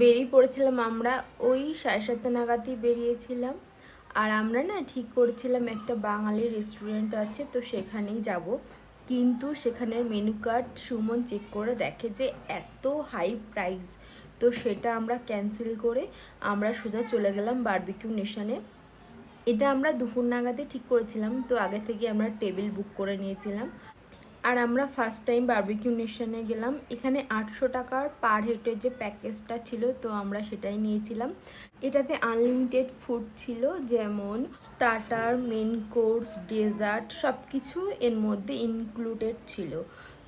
বেরিয়ে পড়েছিলাম আমরা ওই 7:30 নাগাদই বেরিয়েছিলাম। আর আমরা না ঠিক করেছিলাম একটা বাঙালি রেস্টুরেন্ট আছে, তো সেখানেই যাব। কিন্তু সেখানের মেনু কার্ড সুমন চেক করে দেখে যে এত হাই প্রাইস, তো সেটা আমরা ক্যান্সেল করে আমরা সোজা চলে গেলাম বারবিকিউ নেশনে। এটা আমরা দুপুর নাগাদে ঠিক করেছিলাম, তো আগে থেকে আমরা টেবিল বুক করে নিয়েছিলাম। আর আমরা ফার্স্ট টাইম বারবিকিউ নেশনে গেলাম। এখানে 800 টাকার পার হেডের যে প্যাকেজটা ছিল, তো আমরা সেটাই নিয়েছিলাম। এটাতে আনলিমিটেড ফুড ছিল, যেমন স্টার্টার, মেন কোর্স, ডেজার্ট সব কিছু এর মধ্যে ইনক্লুডেড ছিল।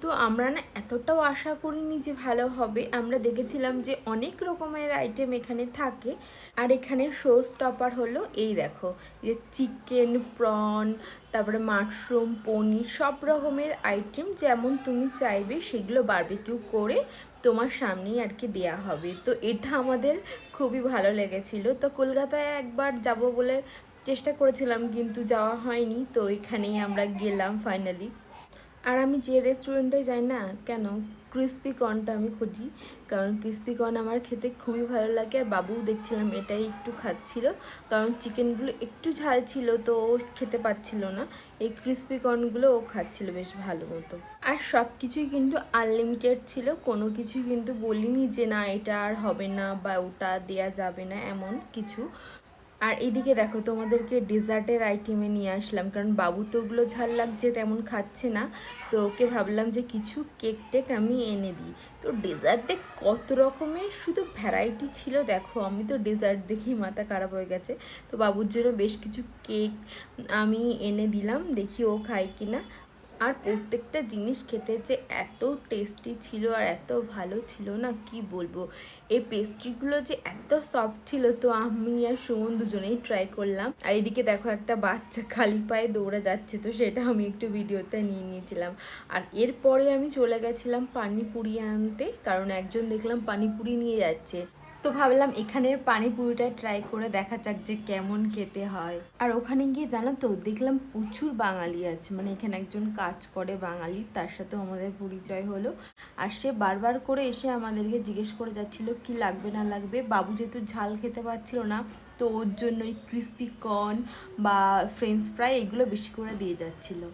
তো আমরা না এতটাও আশা করিনি যে ভালো হবে। আমরা দেখেছিলাম যে অনেক রকমের আইটেম এখানে থাকে। আর এখানে শো স্টপার হলো এই দেখো, যে চিকেন, প্রন, তারপরে মাশরুম, পনির, সব রকমের আইটেম যেমন তুমি চাইবে সেগুলো বারবিকিউ করে তোমার সামনেই আর কি দেওয়া হবে। তো এটা আমাদের খুবই ভালো লেগেছিল। তো কলকাতায় একবার যাব বলে চেষ্টা করেছিলাম, কিন্তু যাওয়া হয়নি। তো এখানেই আমরা গেলাম ফাইনালি। আর আমি যে রেস্টুরেন্টে যাই না কেন, ক্রিস্পি কর্নটা আমি খুঁজি, কারণ ক্রিস্পি কর্ন আমার খেতে খুবই ভালো লাগে। আর বাবু দেখছিলাম এটাই একটু খাচ্ছিল, কারণ চিকেনগুলো একটু ঝাল ছিল তো ও খেতে পাচ্ছিল না। এই ক্রিস্পি কর্নগুলো ও খাচ্ছিল বেশ ভালো মতো। আর সব কিছুই কিন্তু আনলিমিটেড ছিল, কোনো কিছুই কিন্তু বলিনি যে না এটা আর হবে না বা ওটা দেয়া যাবে না, এমন কিছু। আর এইদিকে দেখো, তোমাদেরকে ডেজার্টের আইটেমে নিয়ে আসলাম, কারণ বাবু তো ওগুলো ঝাল লাগছে তেমন খাচ্ছে না। তো ওকে ভাবলাম যে কিছু কেক টেক আমি এনে দিই। তো ডেজার্টে কত রকমের শুধু ভ্যারাইটি ছিল, দেখো আমি তো ডেজার্ট দেখেই মাথা খারাপ হয়ে গেছে। তো বাবুর জন্য বেশ কিছু কেক আমি এনে দিলাম, দেখি ও খায় কিনা। আর প্রত্যেকটা জিনিস খেতে যে এত টেস্টি ছিল আর এত ভালো ছিল না, কি বলবো। এই পেস্ট্রিগুলো যে এত সফট ছিল, তো আমি আর সুমন দুজনেই ট্রাই করলাম। আর এদিকে দেখো একটা বাচ্চা খালি পায়ে দৌড়ে যাচ্ছে, তো সেটা আমি একটু ভিডিওতে নিয়ে নিয়েছিলাম। আর এরপরে আমি চলে গেছিলাম পানিপুরি আনতে, কারণ একজন দেখলাম পানিপুরি নিয়ে যাচ্ছে। তো ভাবলাম এখানের পানিপুরিটা ট্রাই করে দেখা যাক যে কেমন খেতে হয়। আর ওখানে গিয়ে জানো তো দেখলাম প্রচুর বাঙালি আছে, মানে এখানে একজন কাজ করে বাঙালি, তার সাথেও আমাদের পরিচয় হলো। আর সে বারবার করে এসে আমাদেরকে জিজ্ঞেস করে যাচ্ছিল কি লাগবে না লাগবে। বাবু যেহেতু ঝাল খেতে পারছিল না, তো ওর জন্য ওই ক্রিস্পি কর্ন বা ফ্রেঞ্চ ফ্রাই এগুলো বেশি করে দিয়ে যাচ্ছিলো।